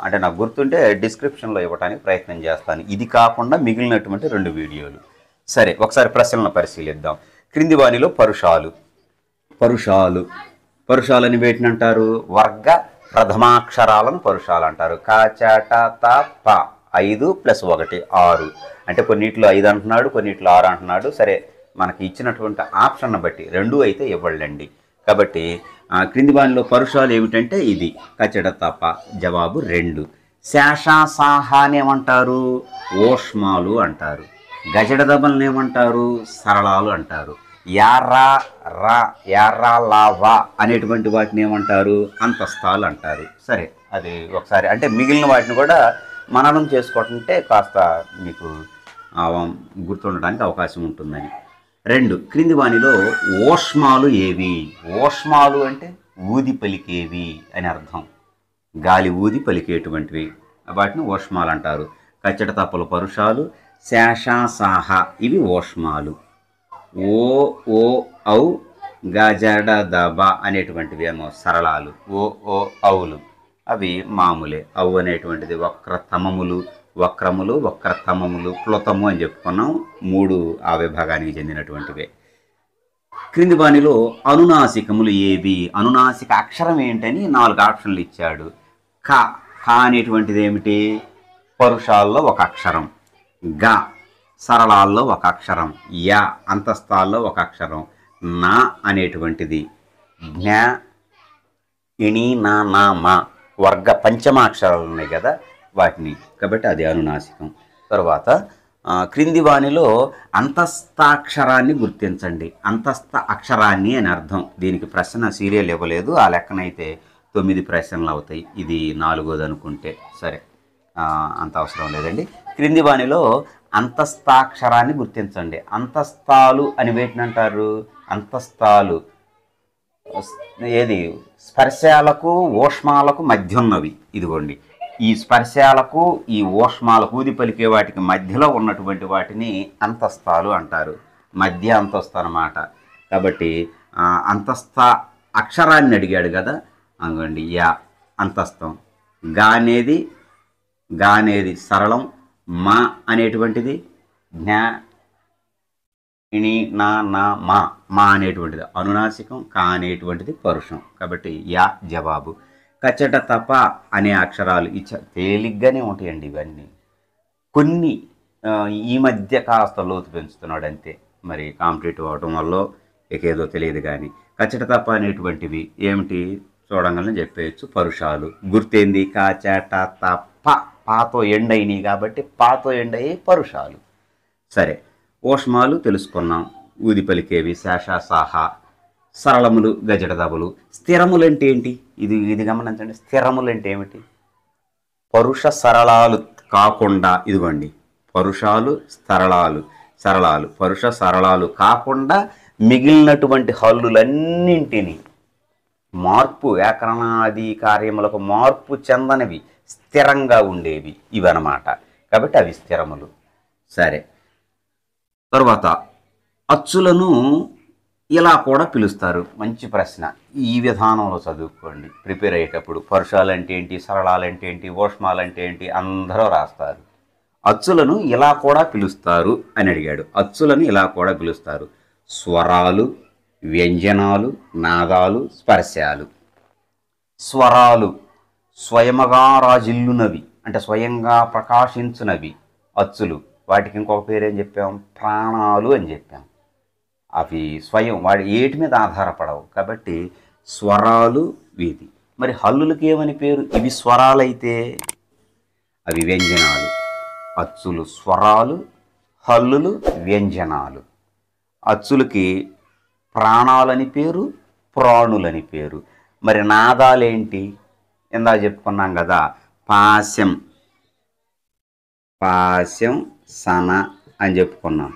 అంటే నాకు గుర్తుంటే డిస్క్రిప్షన్లో ఇవ్వడానికి ప్రయత్నం చేస్తాను. ఇది కాకుండా మిగిలినటువంటి 2 వీడియోలు. సరే, ఒకసారి ప్రశ్నలను పరిశీలిద్దాం. క్రింది వానిలో పరుషాలని వేటిని అంటారు? వర్గ ప్రథమాక్షరాలను పరుషాలు అంటారు. క, చ, ట, త, ప 5 + 1 6. అంటే కొన్నిట్లో 5 అంటున్నాడు, కొన్నిట్లో 6 అంటున్నాడు. సరే, మనకి ఇచ్చినటువంటి ఆప్షన్ బట్టి 2 అయితే ఇవ్వడండి. కాబట్టి క్రింది వానిలో పరుషాలు ఏమిటంటే ఇది కచడ తప. జవాబు 2. శేష, సాహ అని ఏమంటారు? ఓష్మాలు అంటారు. గజడ దబల్ని ఏమంటారు? సరళాలు అంటారు. యారా, రా, యారా, లావా అనేటువంటి వాటిని ఏమంటారు? అంతస్తాలు అంటారు. సరే, అది ఒకసారి అంటే మిగిలిన వాటిని కూడా మననం చేసుకోవటంటే కాస్త మీకు గుర్తుండడానికి అవకాశం ఉంటుందని. 2, క్రింది వానిలో ఓష్మాలు ఏవి? ఓష్మాలు అంటే ఊది పలికేవి అని అర్థం. గాలి ఊది పలికేటువంటివి, వాటిని ఓష్మాలు అంటారు. కచ్చట తప్పలు పరుషాలు. శేష, సాహ ఇవి ఓష్మాలు. ఓ, ఓ, ఔ, గజడ దబ అనేటువంటివి ఏమో సరళాలు. ఓ, ఓ, ఔలు అవి మామూలే. ఔ అనేటువంటిది వక్రతమములు, వక్రములు, వక్రతమములు, ప్లుతము అని చెప్పుకున్నాం. 3 ఆ విభాగానికి చెందినటువంటివే. క్రింది వానిలో అనునాసికములు ఏవి? అనునాసిక అక్షరం ఏంటని 4 ఆప్షన్లు ఇచ్చాడు. క అనేటువంటిది ఏమిటి? పరుషాల్లో ఒక అక్షరం. గ సరళాల్లో ఒక అక్షరం. య అంతస్తాల్లో ఒక అక్షరం. నా అనేటువంటిది జ్ఞ, ఇణి, నా, నా, మా వర్గ పంచమాక్షరాలు ఉన్నాయి కదా వాటిని. కాబట్టి అది అనునాసికం. తర్వాత క్రింది వానిలో అంతస్తాక్షరాన్ని గుర్తించండి. అంతస్థ అక్షరాన్ని అని అర్థం. దీనికి ప్రశ్న సీరియల్ ఇవ్వలేదు. ఆ లెక్కనైతే 9 ప్రశ్నలు అవుతాయి. ఇది 4వది అనుకుంటే. సరే, అంత అవసరం లేదండి. క్రింది వానిలో అంతస్తాక్షరాన్ని గుర్తించండి. అంతస్తాలు అని వేటిని అంటారు? అంతస్తాలు ఏది? స్పర్శాలకు, ఓష్మాలకు మధ్య ఉన్నవి. ఇదిగోండి, ఈ స్పర్శాలకు, ఈ ఓష్మాలకు, ఊది పలికే వాటికి మధ్యలో ఉన్నటువంటి వాటిని అంతస్తాలు అంటారు. మధ్య అంతస్తు అన్నమాట. కాబట్టి అంతస్థ అక్షరాన్ని అడిగాడు కదా, అనుకోండి యా అంతస్థం. గా అనేది సరళం. మా అనేటువంటిది జ్ఞా, ఇణి, నా, నా, మా అనేటువంటిది అనునాసికం. కా అనేటువంటిది పరుషం. కాబట్టి యా జవాబు. కచ్చట తప అనే అక్షరాలు తేలిగ్గానే ఉంటాయండి. ఇవన్నీ కొన్ని ఈ మధ్య కాస్త లోతు పెంచుతున్నాడు అంతే. మరి కాంపిటేటివ్ అవడం వల్ల ఏదో తెలియదు. కానీ కచ్చట తప అనేటువంటివి ఏమిటి చూడంగానే చెప్పేయచ్చు. పరుషాలు. గుర్తేంది? కచ్చట తప. పాతో ఎండయినాయి కాబట్టి పాతో ఎండయి పరుషాలు. సరే, ఓష్మాలు తెలుసుకున్నాం. ఊది పలికేవి శేష, సాహ. సరళములు గజడ దబలు. స్థిరములు అంటే ఏంటి? ఇది గమనించండి. స్థిరములు అంటే ఏమిటి? పరుష సరళాలు కాకుండా, ఇదిగోండి పరుషాలు, సరళాలు పరుష సరళాలు కాకుండా మిగిలినటువంటి హల్లులన్నింటినీ మార్పు, వ్యాకరణాది కార్యములకు మార్పు చెందనివి, స్థిరంగా ఉండేవి ఇవన్నమాట. కాబట్టి అవి స్థిరములు. సరే, తర్వాత అచ్చులను ఇలా కూడా పిలుస్తారు. మంచి ప్రశ్న. ఈ విధానంలో చదువుకోండి ప్రిపేర్ అయ్యేటప్పుడు. పరుషాలు అంటే ఏంటి, సరళాలు అంటే ఏంటి, ఓష్మాలు అంటే ఏంటి అందరూ రాస్తారు. అచ్చులను ఇలా కూడా పిలుస్తారు అని అడిగాడు. అచ్చులను ఇలా కూడా పిలుస్తారు. స్వరాలు, వ్యంజనాలు, నాదాలు, స్పర్శాలు. స్వరాలు స్వయముగా రాజిల్లునవి, అంటే స్వయంగా ప్రకాశించునవి అచ్చులు. వాటికి ఇంకొక పేరు ఏం చెప్పాం? ప్రాణాలు అని చెప్పాం. అవి స్వయం వాడి ఏటి మీద ఆధారపడవు. కాబట్టి స్వరాలు వీధి. మరి హల్లులకి ఏమని పేరు? ఇవి స్వరాలైతే అవి వ్యంజనాలు. అచ్చులు స్వరాలు, హల్లులు వ్యంజనాలు. అచ్చులకి ప్రాణాలని పేరు, ప్రాణులని పేరు. మరి నాదాలేంటి? ఇందాక చెప్పుకున్నాం కదా, పాశం, పాశం, సన అని చెప్పుకున్నాం.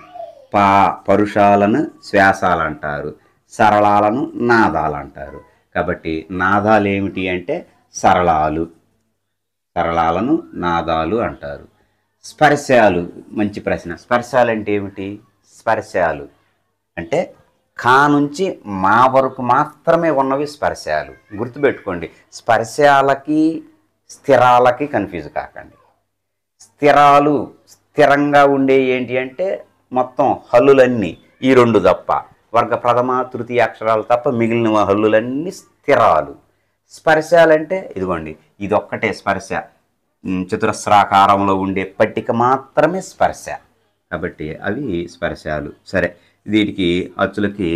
పరుషాలను శ్వాసాలు అంటారు, సరళాలను నాదాలు అంటారు. కాబట్టి నాదాలు ఏమిటి అంటే సరళాలు, సరళాలను నాదాలు అంటారు. స్పర్శాలు, మంచి ప్రశ్న. స్పర్శాలు అంటే ఏమిటి? స్పర్శాలు అంటే కా నుంచి మా వరకు మాత్రమే ఉన్నవి స్పర్శాలు. గుర్తుపెట్టుకోండి, స్పర్శాలకి స్థిరాలకి కన్ఫ్యూజ్ కాకండి. స్థిరాలు స్థిరంగా ఉండే ఏంటి అంటే మొత్తం హల్లులన్నీ ఈ రెండు తప్ప, వర్గ ప్రథమ తృతీయ అక్షరాలు తప్ప మిగిలిన హల్లులన్నీ స్థిరాలు. స్పర్శాలంటే ఇదిగోండి, ఇది ఒక్కటే స్పర్శ, చతురస్రాకారంలో ఉండే పట్టిక మాత్రమే స్పర్శ. కాబట్టి అవి స్పర్శాలు. సరే, వీటికి అచ్చులకి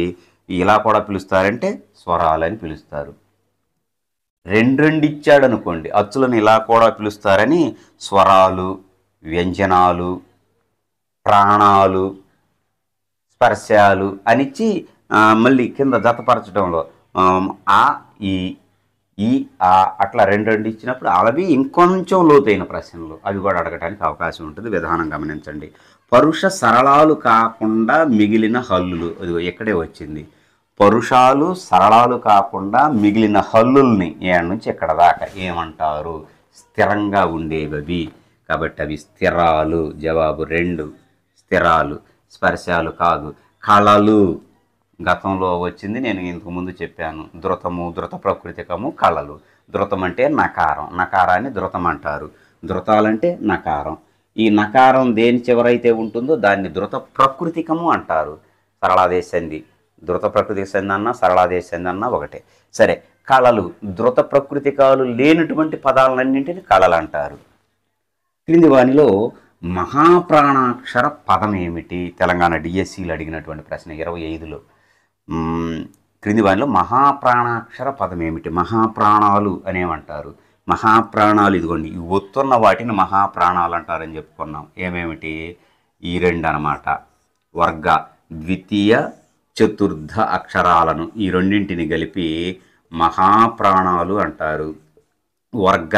ఇలా కూడా పిలుస్తారంటే స్వరాలు అని పిలుస్తారు. రెండు ఇచ్చాడు అనుకోండి, అచ్చులను ఇలా కూడా పిలుస్తారని స్వరాలు, వ్యంజనాలు, ప్రాణాలు, స్పర్శాలు అనిచ్చి మళ్ళీ కింద జతపరచడంలో ఆ ఈ ఆ అట్లా రెండు ఇచ్చినప్పుడు అవి ఇంకొంచెం లోతైన ప్రశ్నలు అవి కూడా అడగడానికి అవకాశం ఉంటుంది. విధానం గమనించండి. పరుష సరళాలు కాకుండా మిగిలిన హల్లులు, అది ఇక్కడే వచ్చింది. పరుషాలు సరళాలు కాకుండా మిగిలిన హల్లుల్ని ఏడు నుంచి ఇక్కడ దాకా ఏమంటారు? స్థిరంగా ఉండేవి. కాబట్టి అవి స్థిరాలు. జవాబు 2 స్థిరాలు. స్పర్శాలు కాదు. కళలు గతంలో వచ్చింది, నేను ఇంతకుముందు చెప్పాను. ధృతము, ధృత ప్రకృతికము, కళలు. ధృతం అంటే నకారం, నకారాన్ని ధృతం అంటారు. ధృతాలంటే నకారం. ఈ నకారం దేని చివరైతే ఉంటుందో దాన్ని ధృత ప్రకృతికము అంటారు. సరళాదేశ సంధి, ధృత ప్రకృతిక సంధి అన్నా సరళాదేశ సంధి అన్నా ఒకటే. సరే, కళలు ధృత ప్రకృతికాలు లేనటువంటి పదాలన్నింటినీ కళలు అంటారు. క్రింది వానిలో మహాప్రాణాక్షర పదం ఏమిటి? తెలంగాణ డిఎస్సీలు అడిగినటువంటి ప్రశ్న 25లో. క్రింది వానిలో మహాప్రాణాక్షర పదం ఏమిటి? మహాప్రాణాలు అనేమంటారు. మహాప్రాణాలు ఇదిగోండి, ఈ ఒత్తున్న వాటిని మహాప్రాణాలు అంటారని చెప్పుకున్నాం. ఏమేమిటి? ఈ 2 అన్నమాట. వర్గ ద్వితీయ చతుర్థ అక్షరాలను ఈ రెండింటిని కలిపి మహాప్రాణాలు అంటారు. వర్గ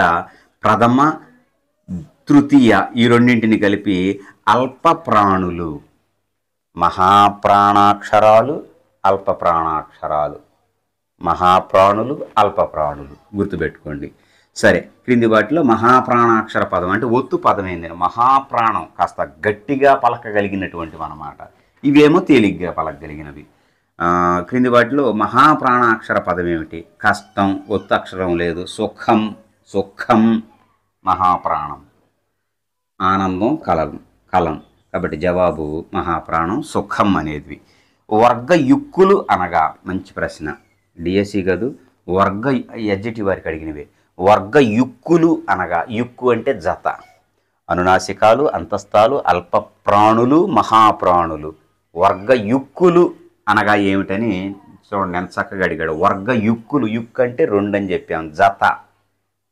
ప్రథమ తృతీయ ఈ రెండింటిని కలిపి అల్ప ప్రాణులు. మహాప్రాణాక్షరాలు, అల్ప ప్రాణాక్షరాలు. మహాప్రాణులు, అల్ప ప్రాణులు గుర్తుపెట్టుకోండి. సరే, క్రింది వాటిలో మహాప్రాణాక్షర పదం అంటే ఒత్తు పదం ఏంది? మహాప్రాణం కాస్త గట్టిగా పలకగలిగినటువంటివి అన్నమాట. ఇవేమో తేలిగ్గా పలకగలిగినవి. క్రింది వాటిలో మహాప్రాణాక్షర పదం ఏమిటి? కష్టం, ఒత్తు అక్షరం లేదు. సుఖం, సుఖం మహాప్రాణం. ఆనందం, కలం. కాబట్టి జవాబు మహాప్రాణం, సుఖం అనేది. వర్గ యుక్కులు అనగా, మంచి ప్రశ్న, డిఎస్సి కాదు, వర్గ ఎడ్జెటివ్ వారికి అడిగినవే. వర్గ యుక్కులు అనగా, యుక్కు అంటే జత, అనునాసికాలు, అంతస్తాలు, అల్ప ప్రాణులు, మహాప్రాణులు. వర్గ యుక్కులు అనగా ఏమిటని చూడండి, ఎంత చక్కగా అడిగాడు. వర్గ యుక్కులు, యుక్కు అంటే 2 అని చెప్పాం. జత,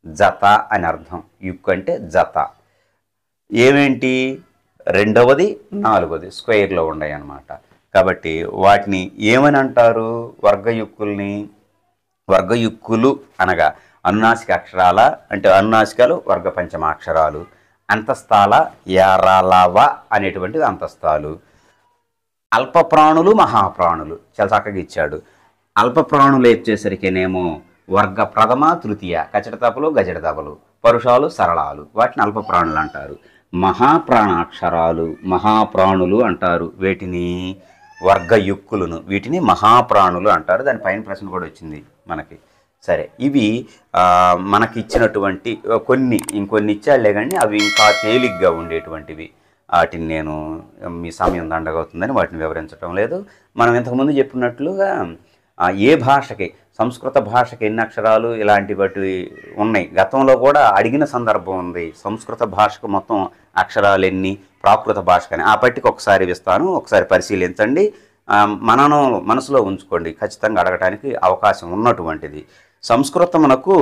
జత అని అర్థం. యుక్కు అంటే జత. ఏమేంటి? 2వది 4వది స్క్వేర్లో ఉన్నాయి అన్నమాట. కాబట్టి వాటిని ఏమని అంటారు? వర్గయుక్కుల్ని. వర్గయుక్కులు అనగా అనునాసిక అక్షరాల అంటే అనునాసికాలు వర్గ పంచమాక్షరాలు, అంతస్తాల యారాలవ అనేటువంటివి అంతస్తాలు. అల్ప ప్రాణులు, మహాప్రాణులు చాలా చక్కగా ఇచ్చాడు. అల్ప ప్రాణులు వచ్చేసరికేనేమో వర్గ ప్రథమ తృతీయ కచడతపలు, గజడతపలు, పరుషాలు, సరళాలు, వాటిని అల్ప ప్రాణులు అంటారు. మహాప్రాణాక్షరాలు, మహాప్రాణులు అంటారు వీటిని. వర్గయుక్కులను వీటిని మహాప్రాణులు అంటారు. దానిపైన ప్రశ్న కూడా వచ్చింది మనకి. సరే, ఇవి మనకి ఇచ్చినటువంటి ఇంకొన్ని ఇచ్చాడులే కానీ అవి ఇంకా తేలిగ్గా ఉండేటువంటివి. వాటిని నేను మీ సమయం దండగవుతుందని వాటిని వివరించడం లేదు. మనం ఇంతకుముందు చెప్పినట్లుగా ఏ భాషకి, సంస్కృత భాషకి ఎన్ని అక్షరాలు ఇలాంటి వాటి ఉన్నాయి. గతంలో కూడా అడిగిన సందర్భం ఉంది. సంస్కృత భాషకు మొత్తం అక్షరాలు ఎన్ని, ప్రాకృత భాషకని ఆ పట్టిక ఒకసారి ఇస్తాను, ఒకసారి పరిశీలించండి. మనను మనసులో ఉంచుకోండి, ఖచ్చితంగా అడగటానికి అవకాశం ఉన్నటువంటిది. సంస్కృతమునకు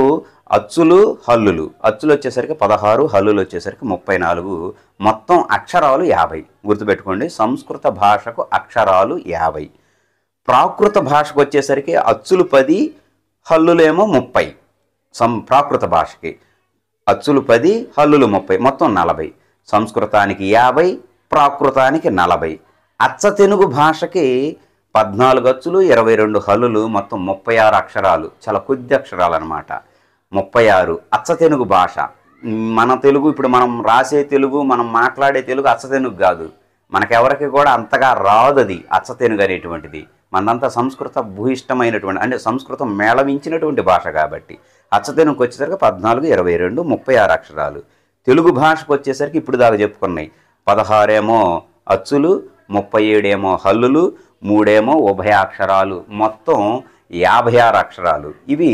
అచ్చులు హల్లులు, అచ్చులు వచ్చేసరికి 16, హల్లులు వచ్చేసరికి 34, మొత్తం అక్షరాలు 50. గుర్తుపెట్టుకోండి, సంస్కృత భాషకు అక్షరాలు 50. ప్రాకృత భాషకు వచ్చేసరికి అచ్చులు 10, హల్లులేమో 30. ప్రాకృత భాషకి అచ్చులు 10, హల్లులు 30, మొత్తం 40. సంస్కృతానికి 50, ప్రాకృతానికి 40. అచ్చ తెలుగు భాషకి 14 అచ్చులు, 22 హల్లులు, మొత్తం 36 అక్షరాలు. చాలా కొద్ది అక్షరాలు అనమాట. 36 అచ్చ తెలుగు భాష. మన తెలుగు, ఇప్పుడు మనం రాసే తెలుగు, మనం మాట్లాడే తెలుగు అచ్చ తెలుగు కాదు. మనకెవరికి కూడా అంతగా రాదు అది అచ్చ తెలుగు అనేటువంటిది. మనంతా సంస్కృత భూయిష్టమైనటువంటి, అంటే సంస్కృతం మేళవించినటువంటి భాష కాబట్టి అచ్చ తెలుగుకి వచ్చేసరికి 14, 22, 36 అక్షరాలు. తెలుగు భాషకు వచ్చేసరికి ఇప్పుడు దాకా చెప్పుకున్నాయి, 16 ఏమో అచ్చులు, 37 ఏమో హల్లులు, 3 ఏమో ఉభయ అక్షరాలు, మొత్తం 56 అక్షరాలు. ఇవి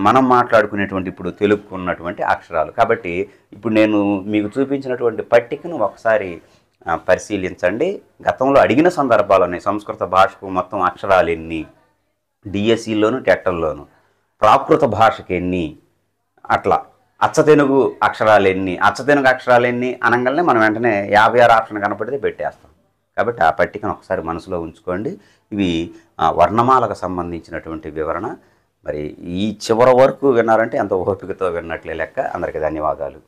మనం మాట్లాడుకునేటువంటి ఇప్పుడు తెలుగుకు ఉన్నటువంటి అక్షరాలు. కాబట్టి ఇప్పుడు నేను మీకు చూపించినటువంటి పట్టికను ఒకసారి పరిశీలించండి. గతంలో అడిగిన సందర్భాలు ఉన్నాయి, సంస్కృత భాషకు మొత్తం అక్షరాలు ఎన్ని, డిఎస్సిలోను టెట్టల్లోను, ప్రాకృత భాషకి ఎన్ని, అట్లా అచ్చతెనుగు అక్షరాలు ఎన్ని, అచ్చతెనుగు అక్షరాలు ఎన్ని అనగానే మనం వెంటనే 56 ఆప్షన్ కనపడితే పెట్టేస్తాం. కాబట్టి ఆ పట్టికను ఒకసారి మనసులో ఉంచుకోండి. ఇవి వర్ణమాలకు సంబంధించినటువంటి వివరణ. మరి ఈ చివరి వరకు విన్నారంటే ఎంత ఓపికతో విన్నట్లే లెక్క. అందరికీ ధన్యవాదాలు.